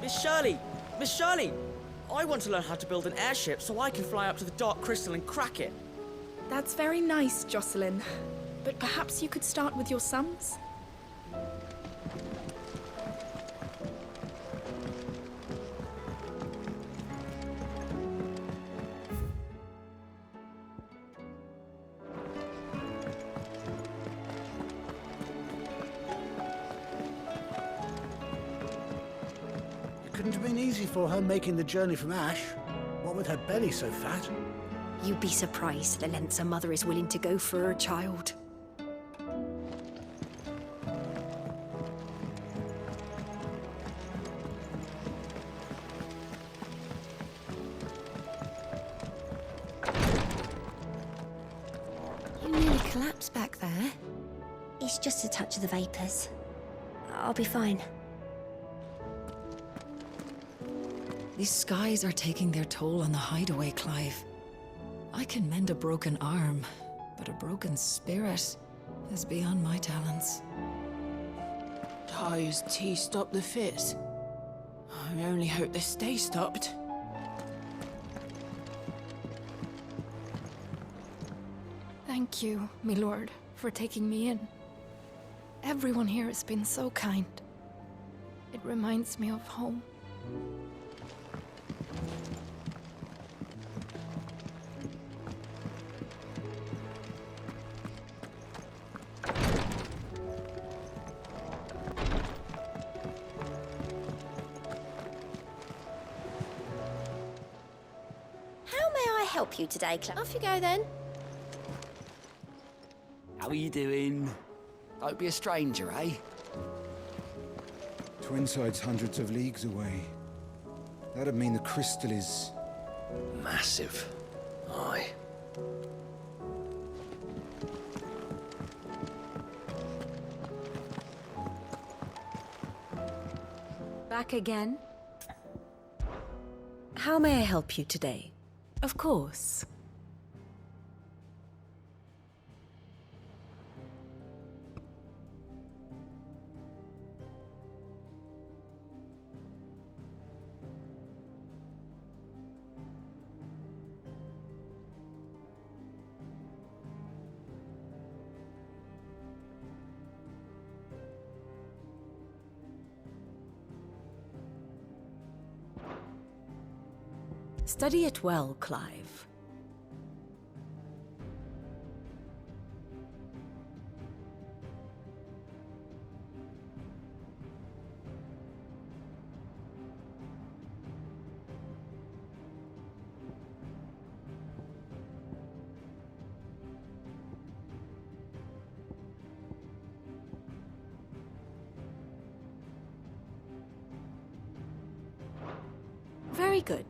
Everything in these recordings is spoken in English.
Miss Shirley! Miss Shirley! I want to learn how to build an airship so I can fly up to the Dark Crystal and crack it. That's very nice, Jocelyn. But perhaps you could start with your sums? Couldn't have been easy for her making the journey from Ash. What with her belly so fat? You'd be surprised the lengths a mother is willing to go for her child. You nearly collapsed back there. It's just a touch of the vapours. I'll be fine. These skies are taking their toll on the hideaway, Clive. I can mend a broken arm, but a broken spirit is beyond my talents. Ty's tea stopped the fits. I only hope they stay stopped. Thank you, my lord, for taking me in. Everyone here has been so kind. It reminds me of home. How may I help you today, Clive? Off you go then. How are you doing? Don't be a stranger, eh? Twinside's hundreds of leagues away. That'd mean the crystal is... massive. Aye. Back again? How may I help you today? Of course. Study it well, Clive. Very good.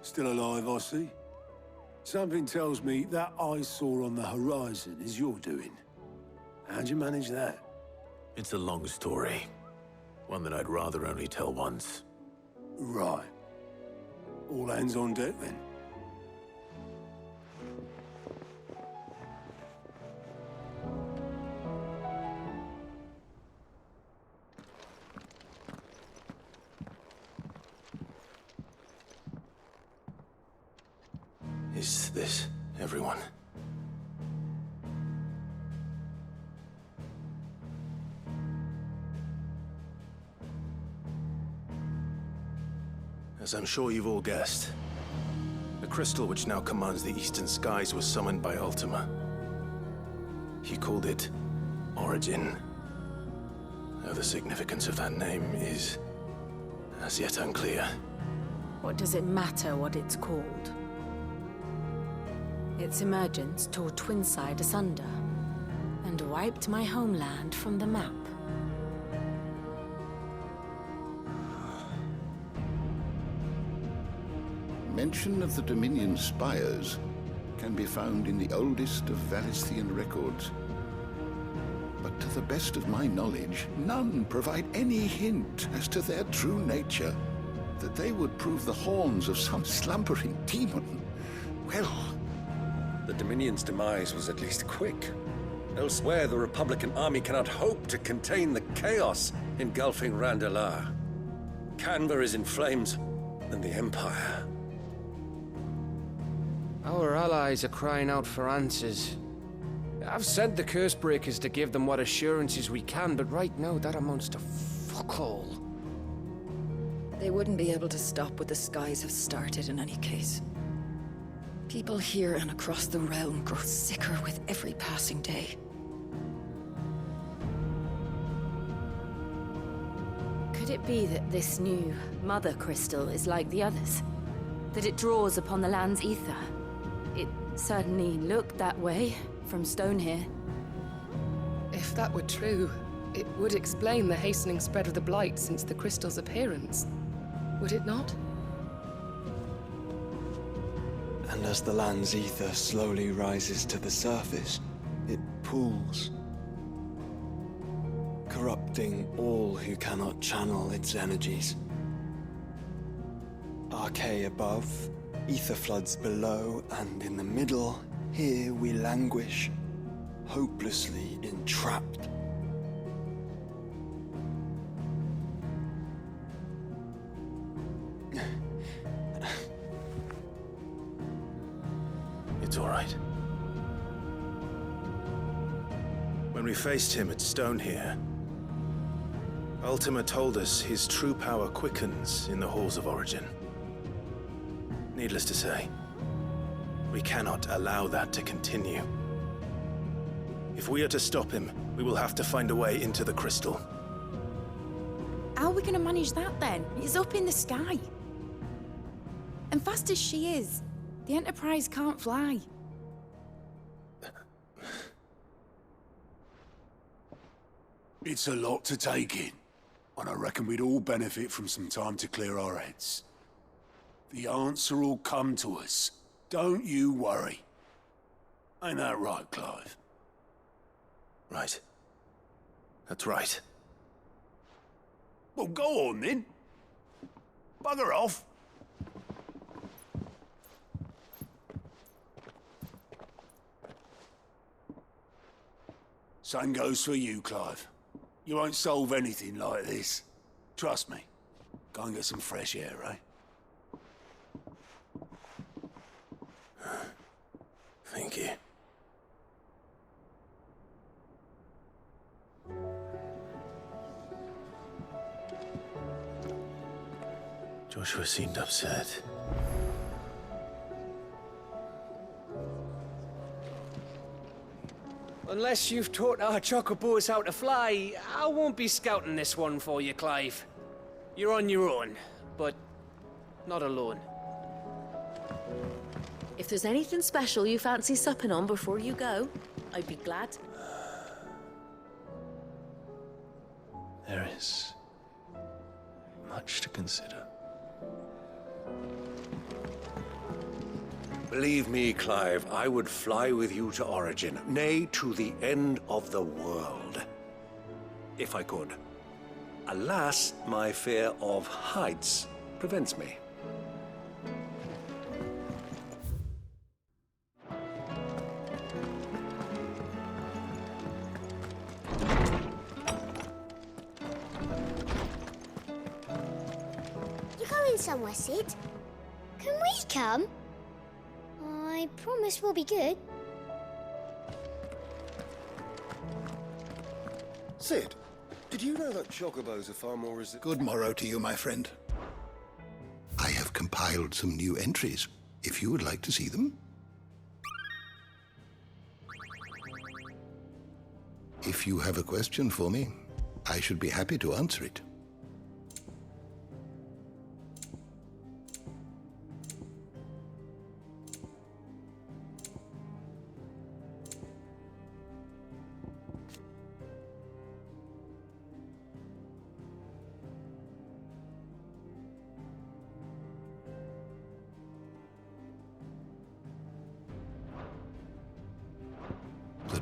Still alive, I see. Something tells me that eyesore on the horizon is your doing. How'd you manage that? It's a long story. One that I'd rather only tell once. Right. All hands on deck, then. Is this everyone? As I'm sure you've all guessed, the crystal which now commands the eastern skies was summoned by Ultima. He called it Origin. Though the significance of that name is as yet unclear. What does it matter what it's called? Its emergence tore Twinside asunder and wiped my homeland from the map. Mention of the Dominion spires can be found in the oldest of Valisthian records. But to the best of my knowledge, none provide any hint as to their true nature. That they would prove the horns of some slumbering demon. Well, the Dominion's demise was at least quick. Elsewhere, the Republican army cannot hope to contain the chaos engulfing Randalar. Canva is in flames, and the Empire. Our allies are crying out for answers. I've sent the Cursebreakers to give them what assurances we can, but right now that amounts to fuck all. They wouldn't be able to stop what the skies have started in any case. People here and across the realm grow sicker with every passing day. Could it be that this new Mother Crystal is like the others? That it draws upon the land's ether? It certainly looked that way from stone here. If that were true, it would explain the hastening spread of the Blight since the crystal's appearance. Would it not? And as the land's ether slowly rises to the surface, it pools, corrupting all who cannot channel its energies. Archaea above, ether floods below, and in the middle, here we languish, hopelessly entrapped. It's all right. When we faced him at Stone here, Ultima told us his true power quickens in the halls of Origin. Needless to say, we cannot allow that to continue. If we are to stop him, we will have to find a way into the crystal. How are we going to manage that then? It's up in the sky. And fast as she is, the Enterprise can't fly. It's a lot to take in, and I reckon we'd all benefit from some time to clear our heads. The answer will come to us. Don't you worry. Ain't that right, Clive? Right. That's right. Well, go on then. Bugger off. Same goes for you, Clive. You won't solve anything like this. Trust me. Go and get some fresh air, eh? Thank you. Joshua seemed upset. Unless you've taught our chocobos how to fly, I won't be scouting this one for you, Clive. You're on your own, but not alone. If there's anything special you fancy supping on before you go, I'd be glad. There is much to consider. Believe me, Clive, I would fly with you to Origin, nay, to the end of the world. If I could. Alas, my fear of heights prevents me. You're going somewhere, Sid? Can we come? I promise we'll be good. Sid, did you know that chocobos are far more resistant? Good morrow to you, my friend. I have compiled some new entries, if you would like to see them. If you have a question for me, I should be happy to answer it.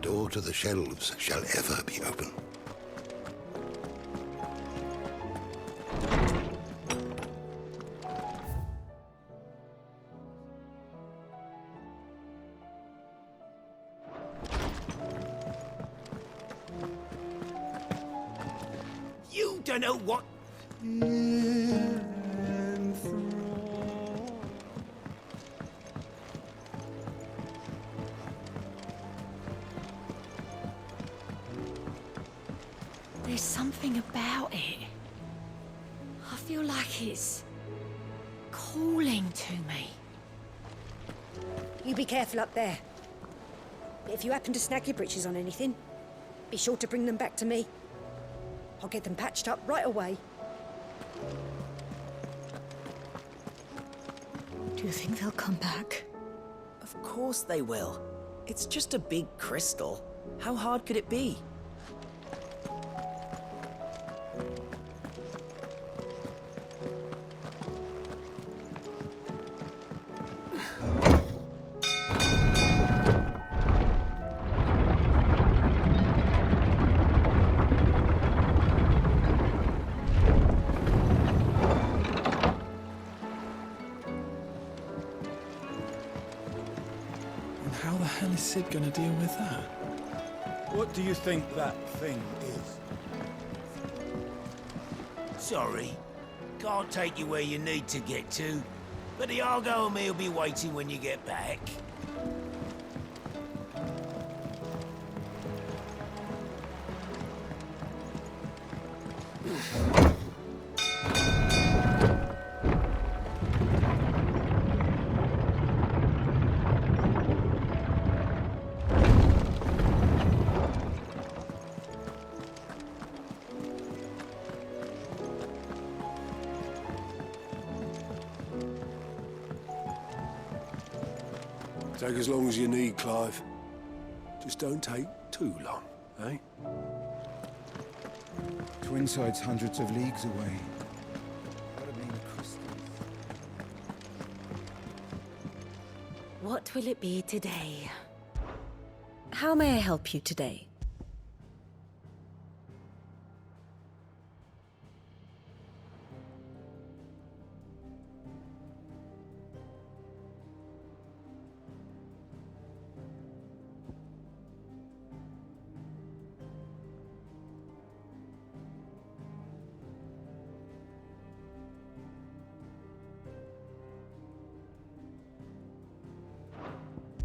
door to the shelves shall ever be open. You don't know what... There's something about it. I feel like it's calling to me. You be careful up there. But if you happen to snag your britches on anything, be sure to bring them back to me. I'll get them patched up right away. Do you think they'll come back? Of course they will. It's just a big crystal. How hard could it be? And how the hell is Sid gonna deal with that? What do you think that thing is? Sorry. Can't take you where you need to get to. But the Argo and me will be waiting when you get back. Take as long as you need, Clive. Just don't take too long, eh? Twinside's hundreds of leagues away. That'd mean the crystals. What will it be today? How may I help you today?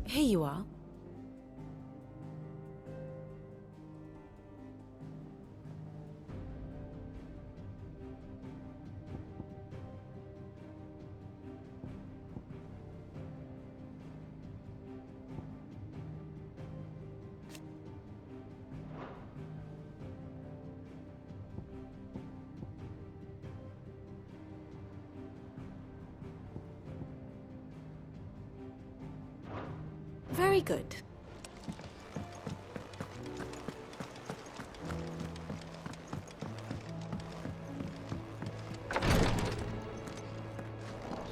Here you are. Very good.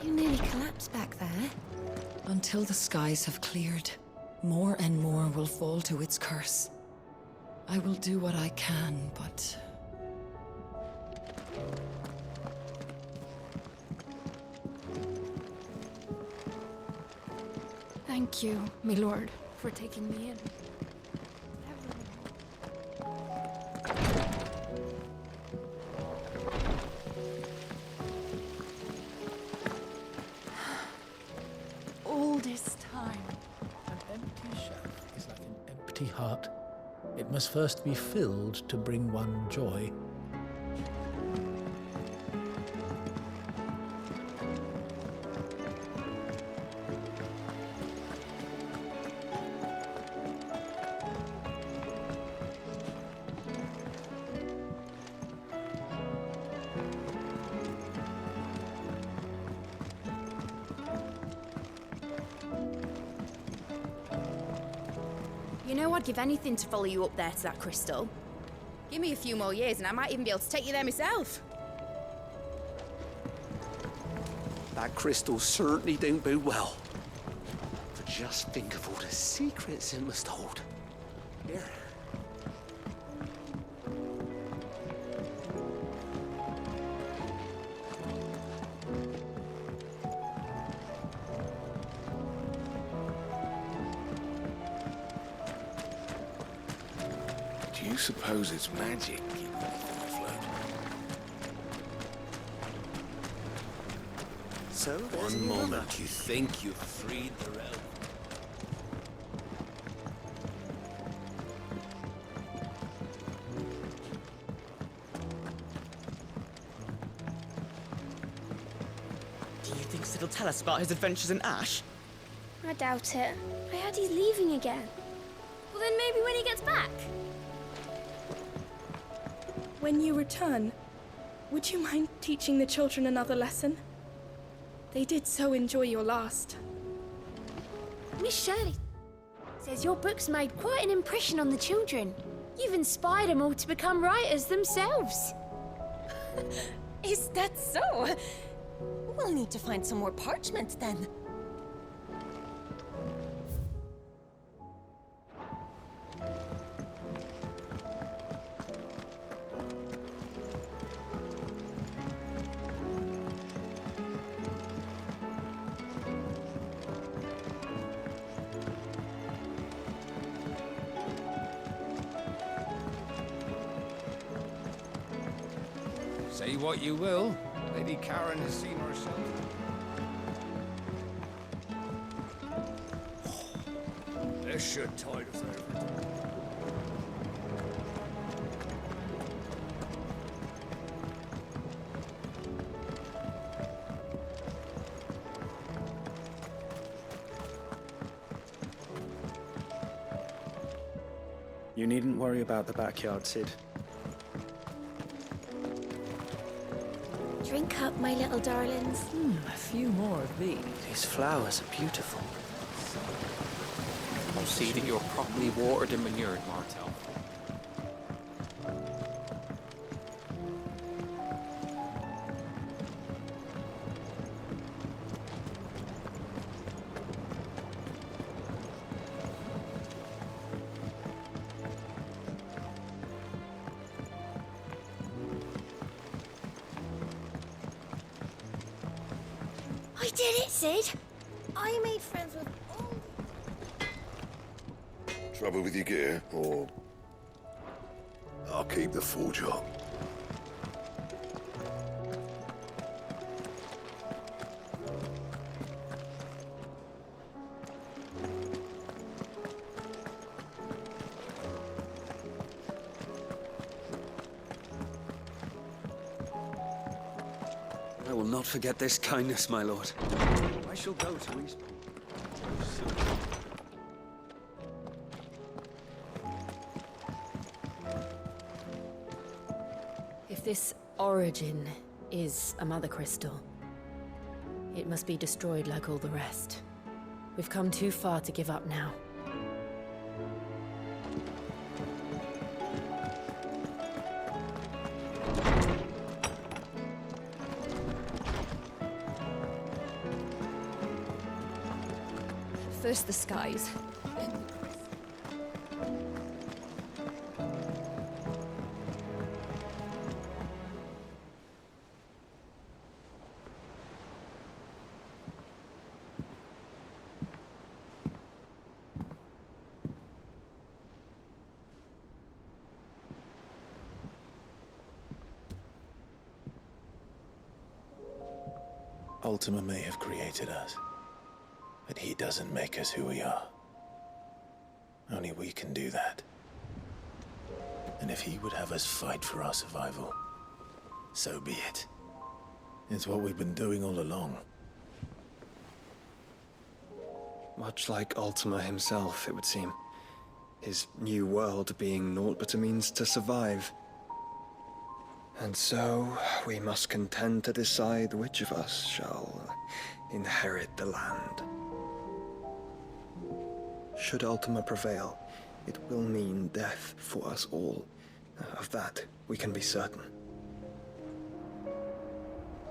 You nearly collapsed back there. Until the skies have cleared, more and more will fall to its curse. I will do what I can, but... Thank you, my lord, for taking me in. All this time. An empty shelf is like an empty heart. It must first be filled to bring one joy. You know I'd give anything to follow you up there to that crystal. Give me a few more years and I might even be able to take you there myself. That crystal certainly don't bode well. But just think of all the secrets it must hold. Here. Do you suppose it's magic keeping anything afloat? So, One moment, you think you've freed the realm. Do you think Sid will tell us about his adventures in Ash? I doubt it. I heard he's leaving again. Well, then maybe when he gets back. When you return, would you mind teaching the children another lesson? They did so enjoy your last. Miss Shirley says your book's made quite an impression on the children. You've inspired them all to become writers themselves. Is that so? We'll need to find some more parchment then. Say what you will, Lady Karen has seen herself. This should tide us over. You needn't worry about the backyard, Sid. Drink up, my little darlings. A few more of these. These flowers are beautiful. You see that you're properly watered and manured, Martel. I did it, Sid. I made friends with all... Trouble with your gear, or... I'll keep the forge up. I will not forget this kindness, my lord. I shall go to East. If this origin is a mother crystal, it must be destroyed like all the rest. We've come too far to give up now. First the skies. Ultima may have created us, but he doesn't make us who we are. Only we can do that. And if he would have us fight for our survival, so be it. It's what we've been doing all along. Much like Ultima himself, it would seem. His new world being naught but a means to survive. And so, we must contend to decide which of us shall inherit the land. Should Ultima prevail, it will mean death for us all. Of that, we can be certain.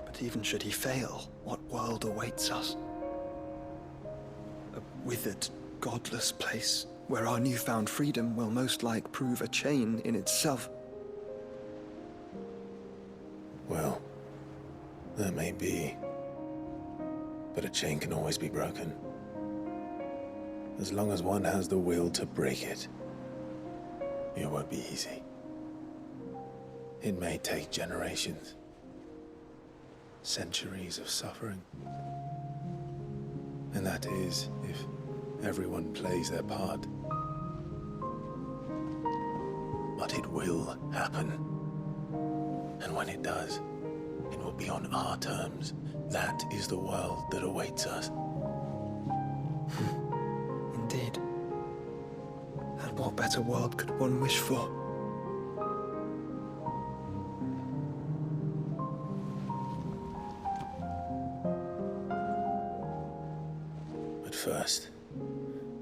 But even should he fail, what world awaits us? A withered, godless place where our newfound freedom will most like prove a chain in itself. Well, that may be. But a chain can always be broken. As long as one has the will to break it. It won't be easy. It may take generations. Centuries of suffering. And that is, if everyone plays their part. But it will happen. And when it does, it will be on our terms. That is the world that awaits us. Indeed. And what better world could one wish for? But first,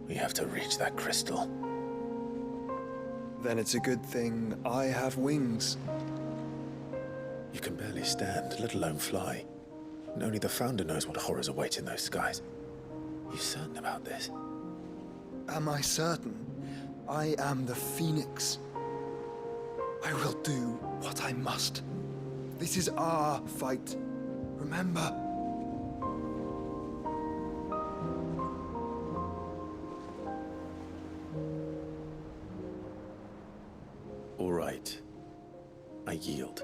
we have to reach that crystal. Then it's a good thing I have wings. You can barely stand, let alone fly. And only the Founder knows what horrors await in those skies. You certain about this? Am I certain? I am the Phoenix. I will do what I must. This is our fight. Remember? All right. I yield.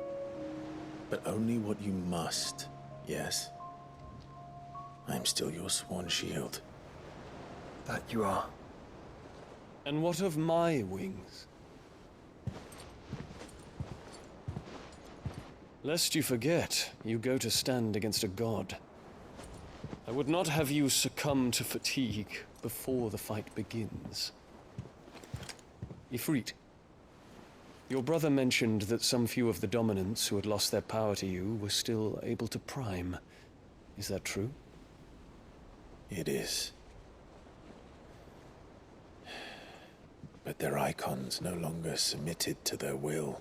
But only what you must, yes? I am still your sworn shield. That you are. And what of my wings? Lest you forget, you go to stand against a god. I would not have you succumb to fatigue before the fight begins. Ifrit, your brother mentioned that some few of the dominants who had lost their power to you were still able to prime. Is that true? It is. But their icons no longer submitted to their will.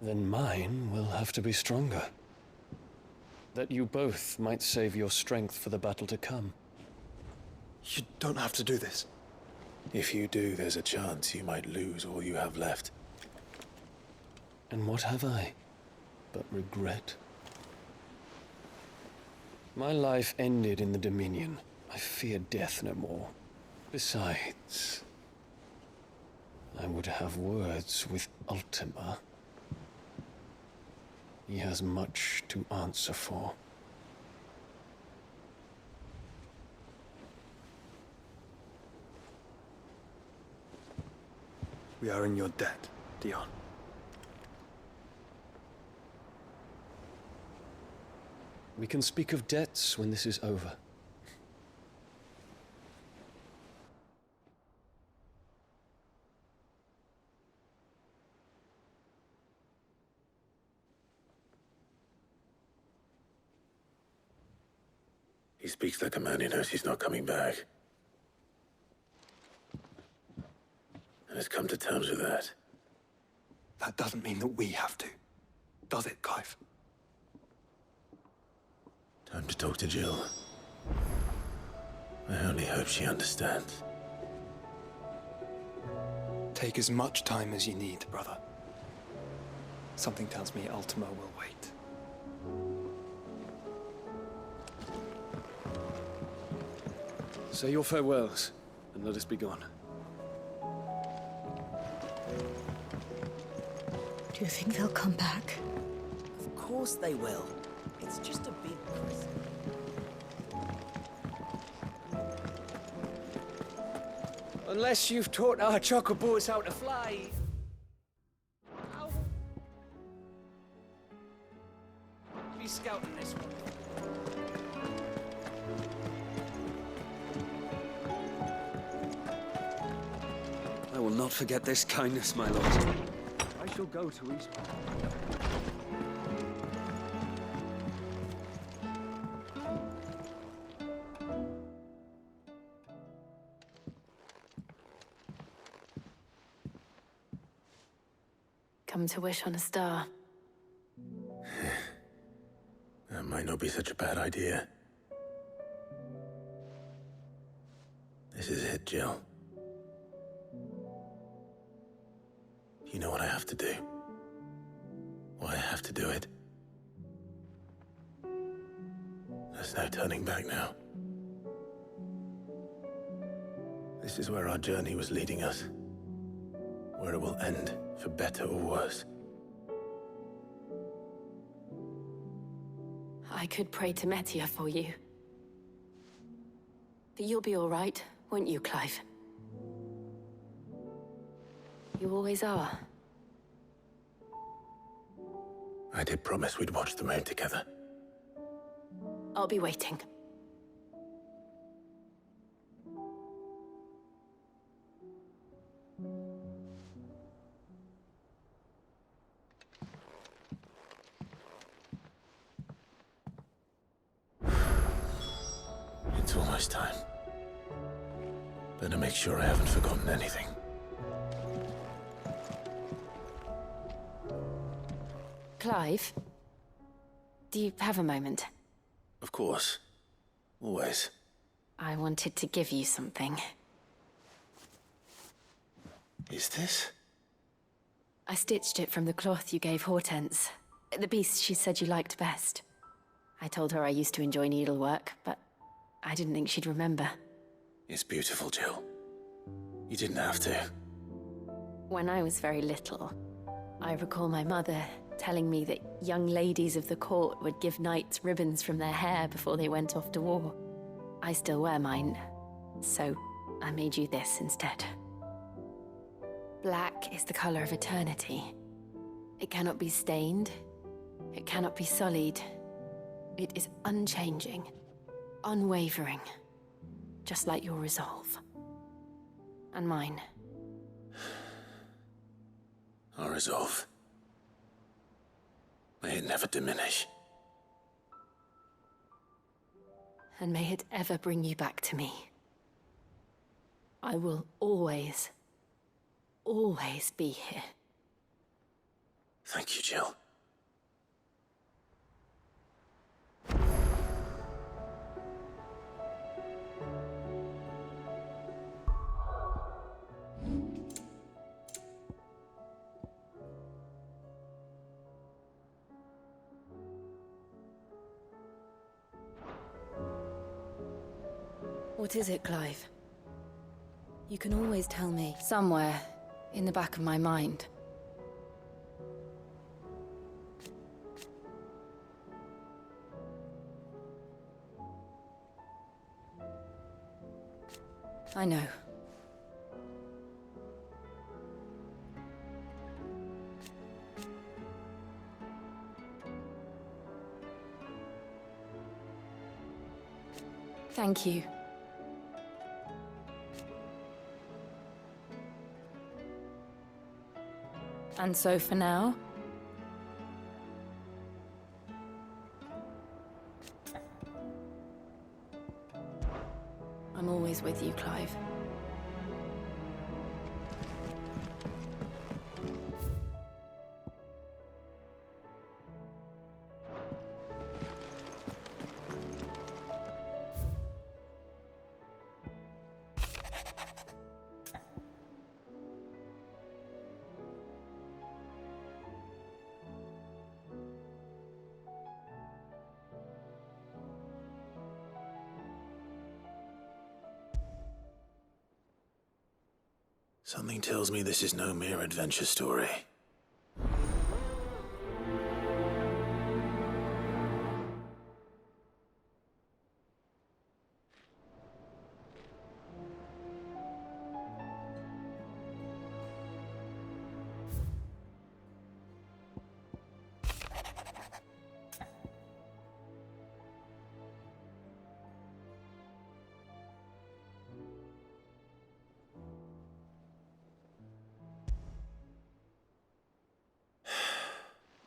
Then mine will have to be stronger. That you both might save your strength for the battle to come. You don't have to do this. If you do, there's a chance you might lose all you have left. And what have I but regret? My life ended in the Dominion. I fear death no more. Besides, I would have words with Ultima. He has much to answer for. We are in your debt, Dion. We can speak of debts when this is over. He speaks like a man who knows he's not coming back. And has come to terms with that. That doesn't mean that we have to, does it, Clive? Time to talk to Jill. I only hope she understands. Take as much time as you need, brother. Something tells me Ultima will wait. Say your farewells, and let us be gone. Do you think they'll come back? Of course they will. It's just a big crystal. Unless you've taught our chocobos how to fly. I'll be scouting this one. I will not forget this kindness, my lord. I shall go to Eastbourne. Come to wish on a star. That might not be such a bad idea. This is it, Jill. You know what I have to do. Why I have to do it. There's no turning back now. This is where our journey was leading us. Where it will end, for better or worse. I could pray to Metia for you. But you'll be all right, won't you, Clive? You always are. I did promise we'd watch the moon together. I'll be waiting. It's almost time. Better make sure I haven't forgotten anything. Clive? Do you have a moment? Of course. Always. I wanted to give you something. Is this? I stitched it from the cloth you gave Hortense. The piece she said you liked best. I told her I used to enjoy needlework, but I didn't think she'd remember. It's beautiful, Jill. You didn't have to. When I was very little, I recall my mother telling me that young ladies of the court would give knights ribbons from their hair before they went off to war. I still wear mine, so I made you this instead. Black is the color of eternity. It cannot be stained. It cannot be sullied. It is unchanging, unwavering, just like your resolve. And mine. Our resolve. May it never diminish. And may it ever bring you back to me. I will always, always be here. Thank you, Jill. What is it, Clive? You can always tell me. Somewhere in the back of my mind. I know. Thank you. And so for now, I'm always with you, Clive. Something tells me this is no mere adventure story.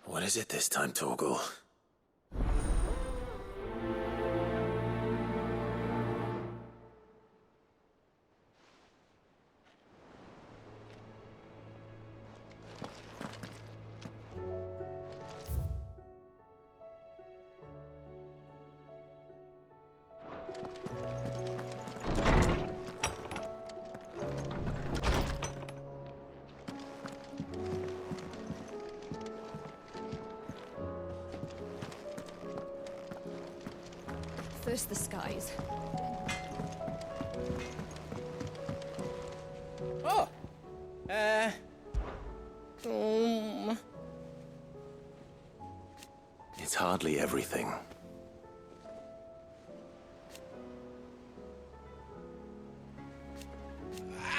What is it this time, Torgal? First the skies. Oh! It's hardly everything.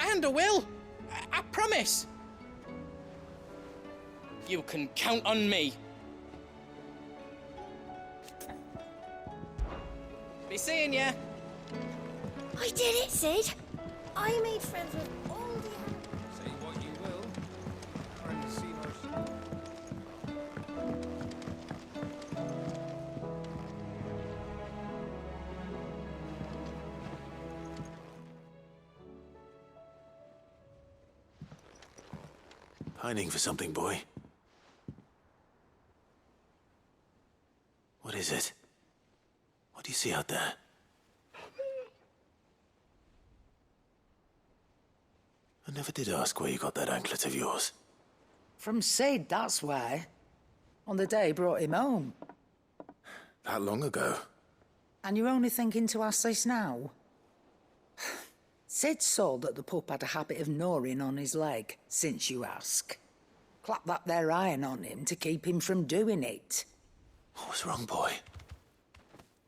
And I will! I promise! You can count on me. Be seeing ya! I did it, Sid! I made friends with all the Say what you will. Karen has seen her. Pining for something, boy. What is it? What do you see out there? I never did ask where you got that anklet of yours. From Sid, that's why. On the day he brought him home. That long ago? And you're only thinking to ask this now? Sid saw that the pup had a habit of gnawing on his leg, since you ask. Clap that there iron on him to keep him from doing it. What was wrong, boy?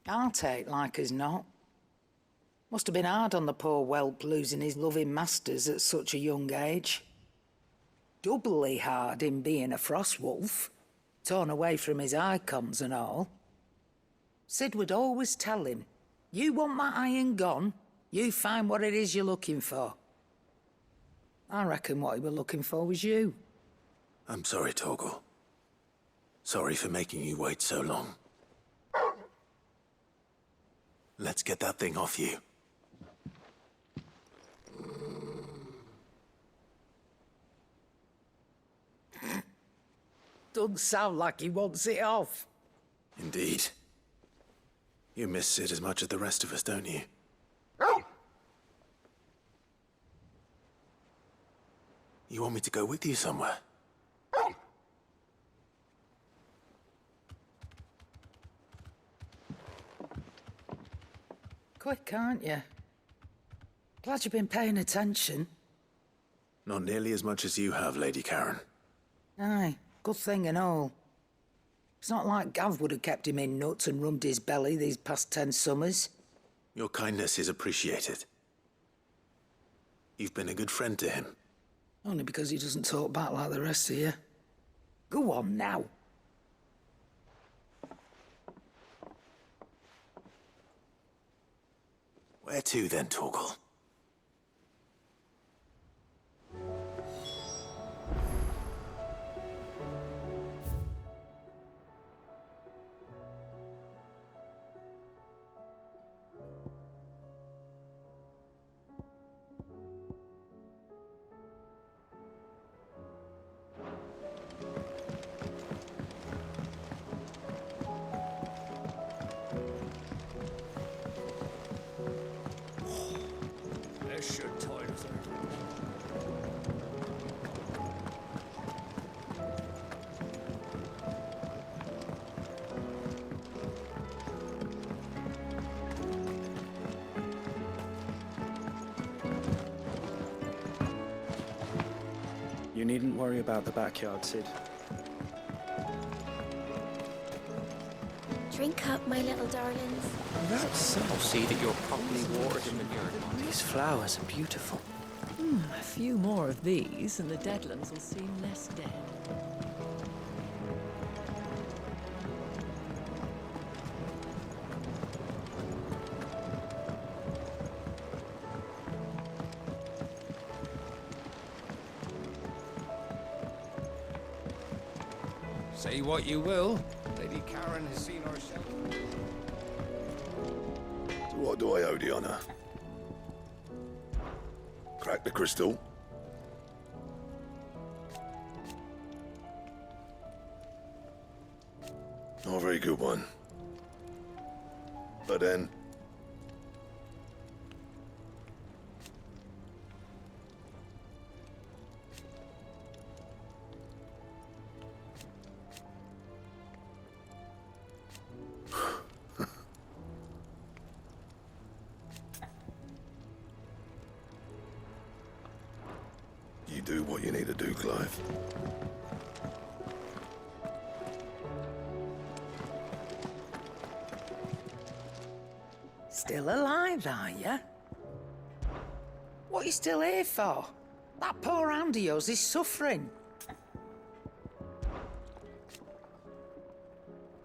I'll take like as not. Must have been hard on the poor whelp losing his loving masters at such a young age. Doubly hard in being a frost wolf, torn away from his icons and all. Sid would always tell him, you want my iron gone, you find what it is you're looking for. I reckon what he was looking for was you. I'm sorry, Torgal. Sorry for making you wait so long. Let's get that thing off you. Doesn't sound like he wants it off. Indeed. You miss Sid as much as the rest of us, don't you? You want me to go with you somewhere? Quick, aren't you? Glad you've been paying attention. Not nearly as much as you have, Lady Karen. Aye, good thing and all. It's not like Gav would have kept him in nuts and rubbed his belly these past 10 summers. Your kindness is appreciated. You've been a good friend to him. Only because he doesn't talk back like the rest of you. Go on now. Where to then, Torgal? This should tide us out. You needn't worry about the backyard, Sid. Drink up, my little darlings. That's so. See that you're properly watered and manured. These flowers are beautiful. A few more of these, and the Deadlands will seem less dead. Say what you will. Lady Karen has seen herself. So what do I owe the honor? Crack the crystal? Not a very good one. But then... do what you need to do, Clive. Still alive, are you? What are you still here for? That poor hand of yours is suffering.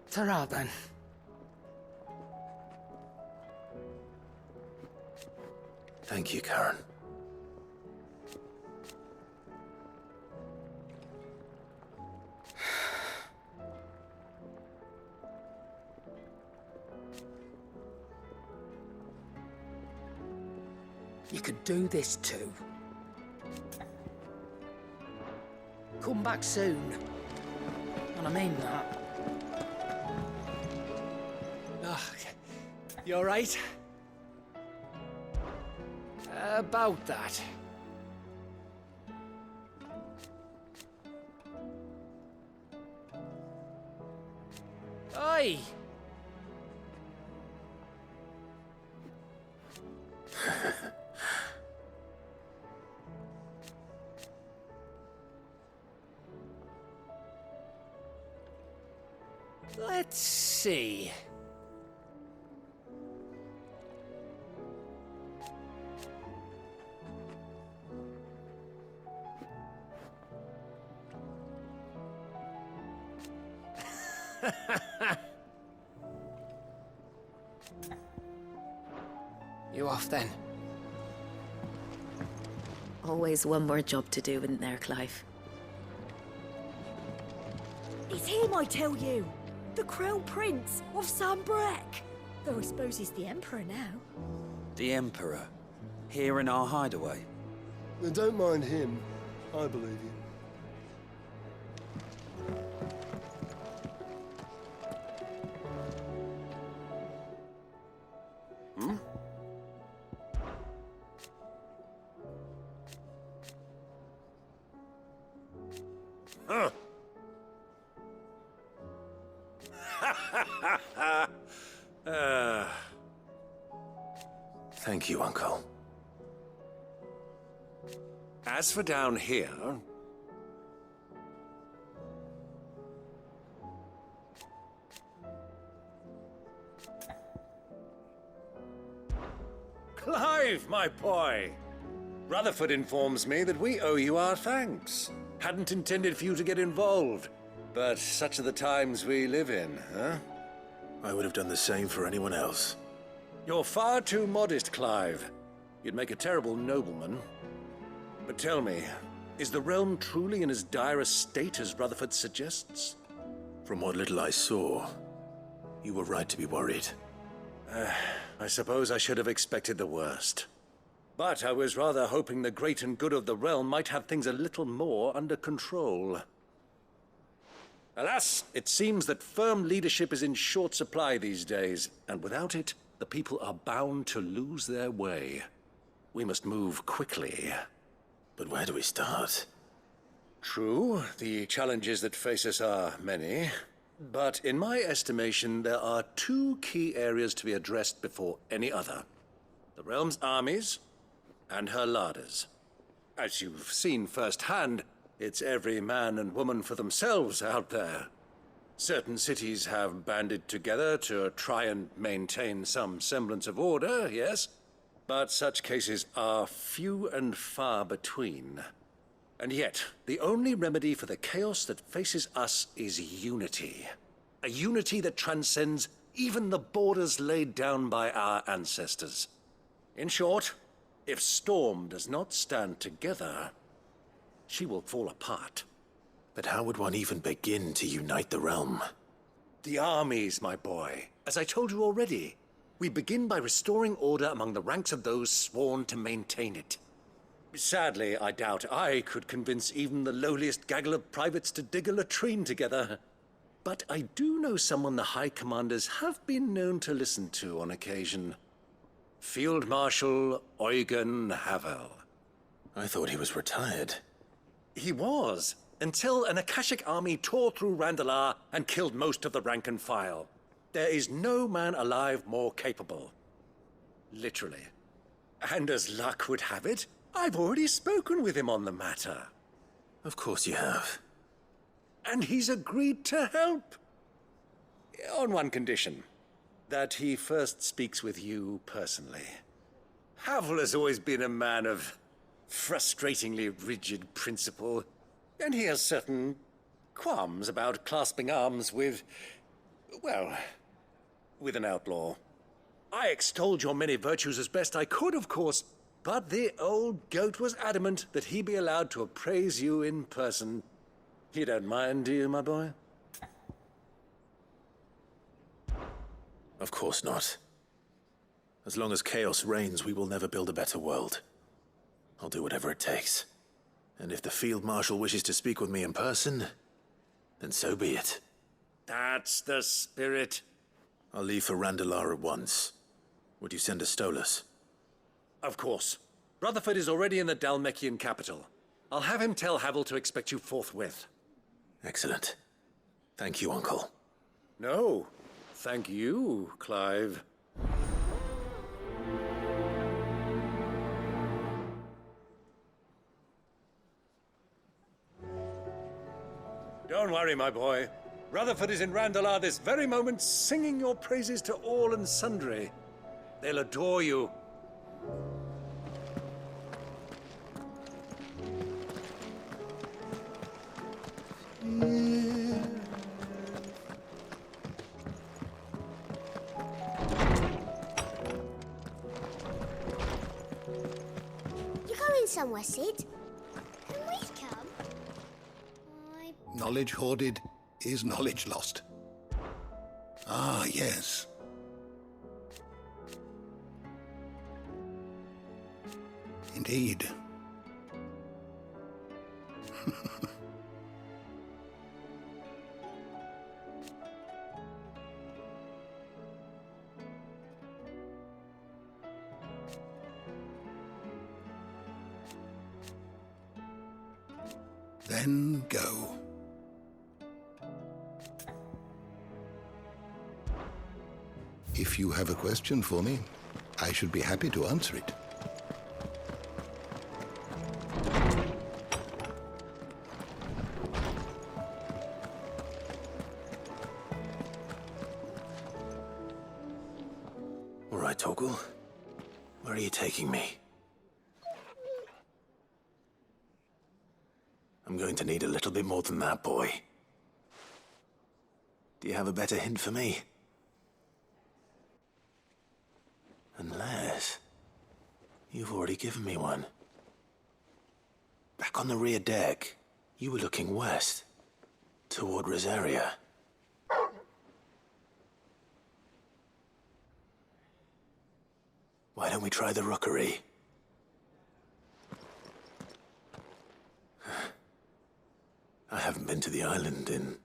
Ta-ra, then. Thank you, Karen. You could do this too. Come back soon. And I mean that. You alright? About that. Oi! Let's see. You off then? Always one more job to do, isn't there, Clive? It's him, I tell you. The Crown Prince of Sanbreque. Though I suppose he's the Emperor now. The Emperor? Here in our hideaway? Don't mind him. I believe you. Hmm? Huh. Thank you, Uncle. As for down here... Clive, my boy! Rutherford informs me that we owe you our thanks. Hadn't intended for you to get involved, but such are the times we live in, huh? I would have done the same for anyone else. You're far too modest, Clive. You'd make a terrible nobleman. But tell me, is the realm truly in as dire a state as Rutherford suggests? From what little I saw, you were right to be worried. I suppose I should have expected the worst. But I was rather hoping the great and good of the realm might have things a little more under control. Alas, it seems that firm leadership is in short supply these days, and without it, the people are bound to lose their way. We must move quickly. But where do we start? True, the challenges that face us are many. But in my estimation, there are two key areas to be addressed before any other. The realm's armies and her larders. As you've seen firsthand, it's every man and woman for themselves out there. Certain cities have banded together to try and maintain some semblance of order, yes? But such cases are few and far between. And yet, the only remedy for the chaos that faces us is unity. A unity that transcends even the borders laid down by our ancestors. In short, if Storm does not stand together, she will fall apart. But how would one even begin to unite the realm? The armies, my boy. As I told you already, we begin by restoring order among the ranks of those sworn to maintain it. Sadly, I doubt I could convince even the lowliest gaggle of privates to dig a latrine together. But I do know someone the High Commanders have been known to listen to on occasion. Field Marshal Eugen Havel. I thought he was retired. He was, until an Akashic army tore through Randalar and killed most of the rank and file. There is no man alive more capable. Literally. And as luck would have it, I've already spoken with him on the matter. Of course you have. And he's agreed to help. On one condition. That he first speaks with you personally. Havel has always been a man of frustratingly rigid principle, and he has certain qualms about clasping arms with, well, with an outlaw. I extolled your many virtues as best I could, of course, but the old goat was adamant that he be allowed to appraise you in person. You don't mind, do you, my boy? Of course not. As long as chaos reigns, we will never build a better world. I'll do whatever it takes. And if the Field Marshal wishes to speak with me in person, then so be it. That's the spirit. I'll leave for Randalar at once. Would you send a Stolas? Of course. Rutherford is already in the Dalmekian capital. I'll have him tell Havel to expect you forthwith. Excellent. Thank you, Uncle. No, thank you, Clive. Don't worry, my boy. Rutherford is in Randalar this very moment, singing your praises to all and sundry. They'll adore you. You're going somewhere, Sid? Can we come? Knowledge hoarded is knowledge lost. Ah, yes. Indeed. Then go. If you have a question for me, I should be happy to answer it. All right, Torgal. Where are you taking me? I'm going to need a little bit more than that, boy. Do you have a better hint for me? Unless... you've already given me one. Back on the rear deck, you were looking west, toward Rosaria. Why don't we try the rookery? I haven't been to the island in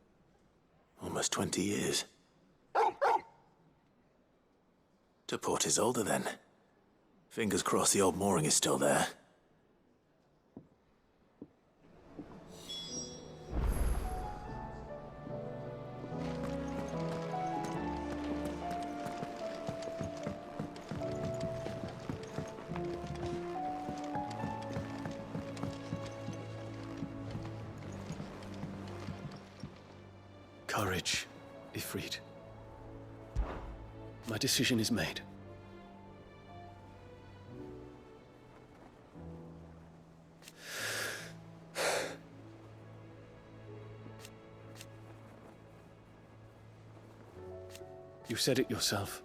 almost 20 years. To Port Isolde, then. Fingers crossed the old mooring is still there. Courage, Ifrit. My decision is made. You said it yourself.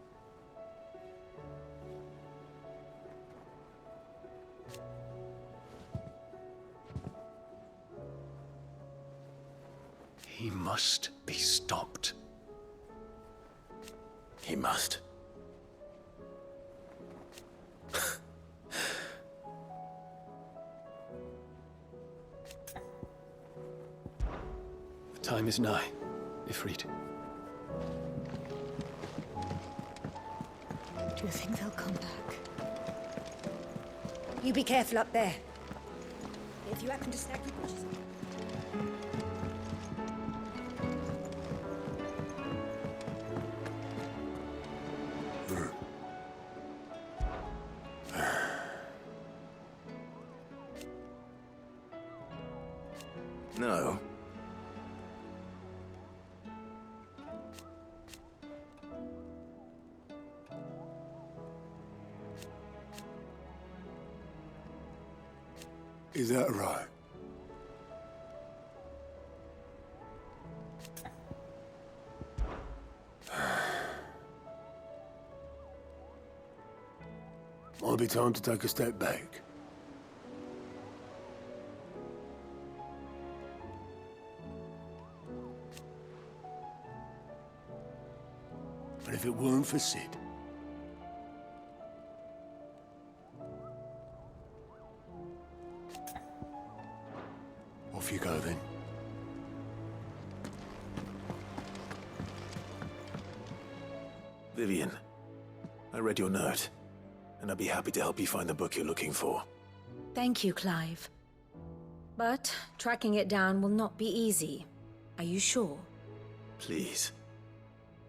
He must be stopped. He must. The time is nigh, Ifrit. Do you think they'll come back? You be careful up there. If you happen to snag the bushes. No. Is that right? Might be time to take a step back. But if it weren't for Sid, off you go then. Vivian, I read your note, and I'd be happy to help you find the book you're looking for. Thank you, Clive. But tracking it down will not be easy. Are you sure? Please.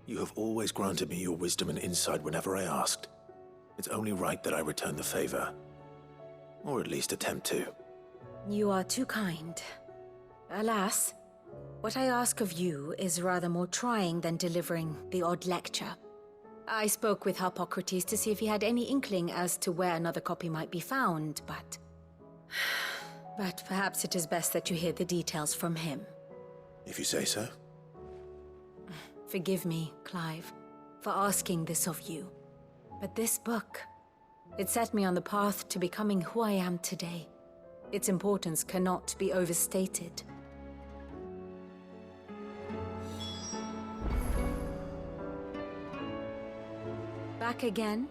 You have always granted me your wisdom and insight whenever I asked. It's only right that I return the favor. Or at least attempt to. You are too kind. Alas, what I ask of you is rather more trying than delivering the odd lecture. I spoke with Harpocrates to see if he had any inkling as to where another copy might be found, but... But perhaps it is best that you hear the details from him. If you say so. Forgive me, Clive, for asking this of you. But this book, it set me on the path to becoming who I am today. Its importance cannot be overstated. Back again?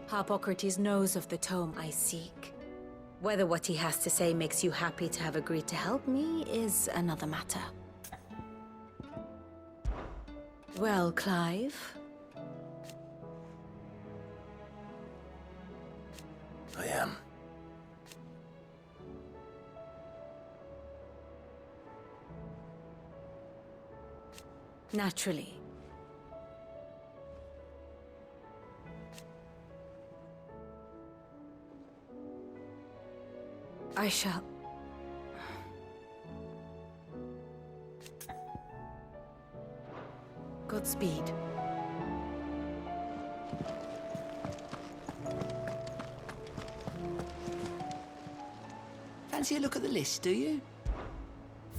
Harpocrates knows of the tome I seek. Whether what he has to say makes you happy to have agreed to help me is another matter. Well, Clive? I am. Naturally. I shall. Godspeed. Fancy a look at the list, do you?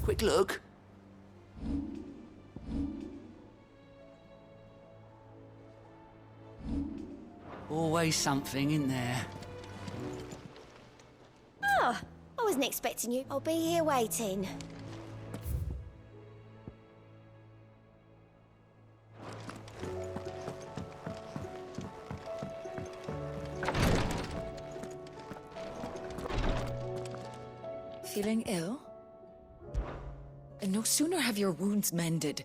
Quick look. Always something in there. Ah, I wasn't expecting you. I'll be here waiting. Feeling ill? And no sooner have your wounds mended.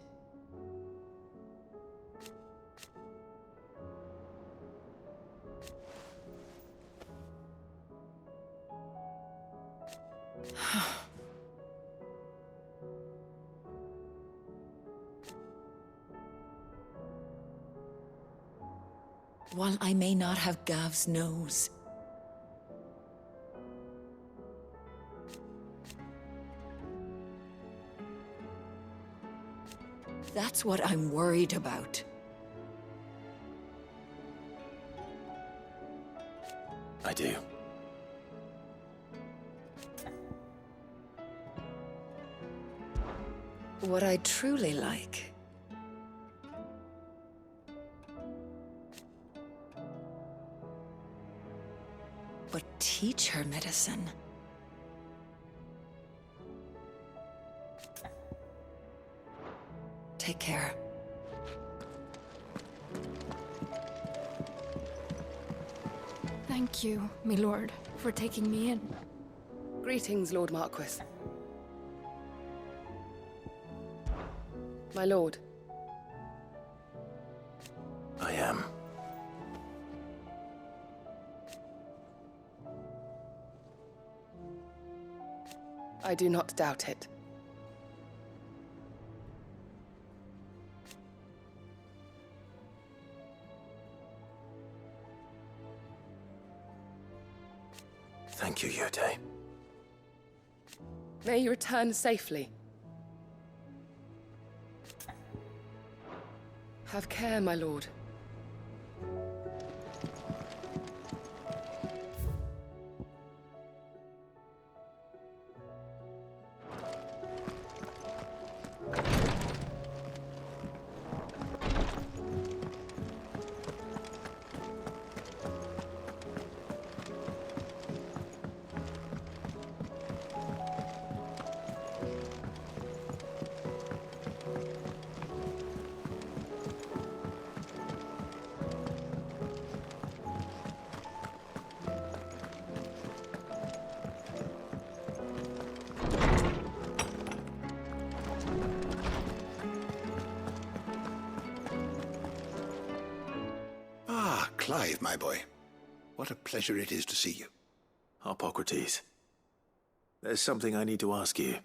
While I may not have Gav's nose, that's what I'm worried about. I do. What I truly like but teach her medicine. Take care. Thank you, my lord, for taking me in. Greetings, Lord Marquis. My lord. I am. I do not doubt it. Thank you, Yote. May you return safely. Have care, my lord. Clive, my boy. What a pleasure it is to see you. Hippocrates. There's something I need to ask you.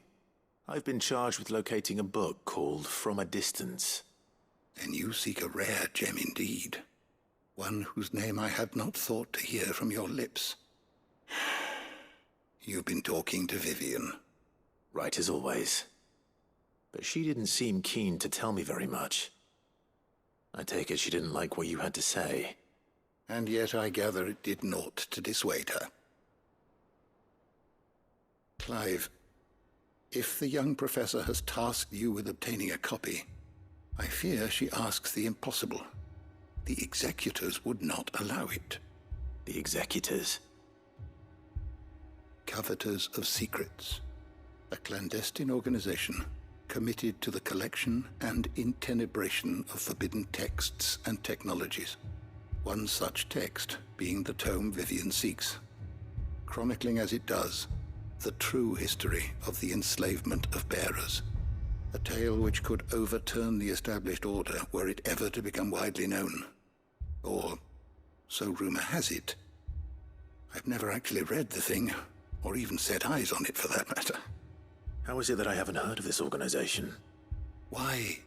I've been charged with locating a book called From a Distance. Then you seek a rare gem indeed. One whose name I had not thought to hear from your lips. You've been talking to Vivian. Right as always. But she didn't seem keen to tell me very much. I take it she didn't like what you had to say. And yet I gather it did naught to dissuade her. Clive, if the young professor has tasked you with obtaining a copy, I fear she asks the impossible. The executors would not allow it. The executors? Coveters of Secrets. A clandestine organization committed to the collection and intenebration of forbidden texts and technologies. One such text being the tome Vivian seeks, chronicling as it does the true history of the enslavement of bearers, a tale which could overturn the established order were it ever to become widely known. Or, so rumor has it. I've never actually read the thing, or even set eyes on it for that matter. How is it that I haven't heard of this organization? Why,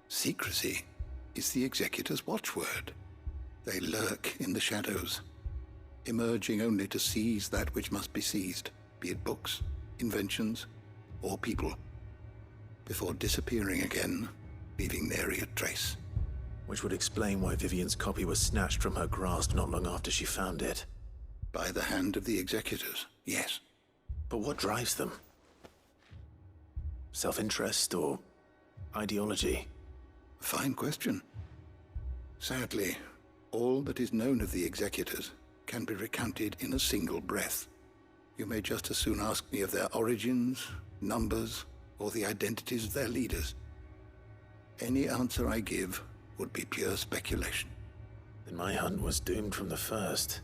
secrecy is the executor's watchword. They lurk in the shadows, emerging only to seize that which must be seized, be it books, inventions, or people, before disappearing again, leaving nary a trace. Which would explain why Vivian's copy was snatched from her grasp not long after she found it. By the hand of the executors, yes. But what drives them? Self-interest or ideology? A fine question. Sadly, all that is known of the executors can be recounted in a single breath. You may just as soon ask me of their origins, numbers, or the identities of their leaders. Any answer I give would be pure speculation. Then my hunt was doomed from the first.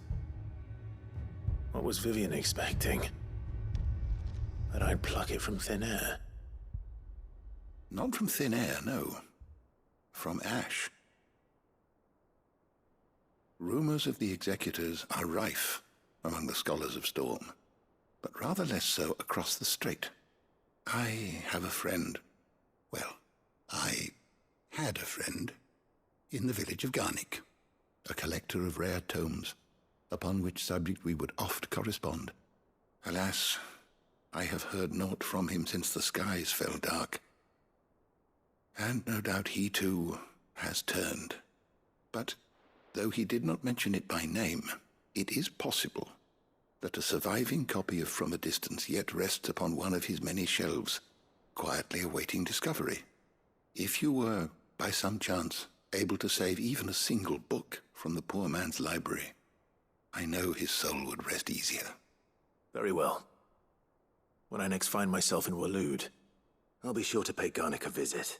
What was Vivian expecting? That I'd pluck it from thin air? Not from thin air, no. From ash. Rumors of the executors are rife among the scholars of Storm, but rather less so across the strait. I have a friend. Well, I had a friend in the village of Garnick, a collector of rare tomes, upon which subject we would oft correspond. Alas, I have heard naught from him since the skies fell dark. And no doubt he too has turned. But though he did not mention it by name, it is possible that a surviving copy of From a Distance yet rests upon one of his many shelves, quietly awaiting discovery. If you were, by some chance, able to save even a single book from the poor man's library, I know his soul would rest easier. Very well. When I next find myself in Waloed, I'll be sure to pay Garnick a visit.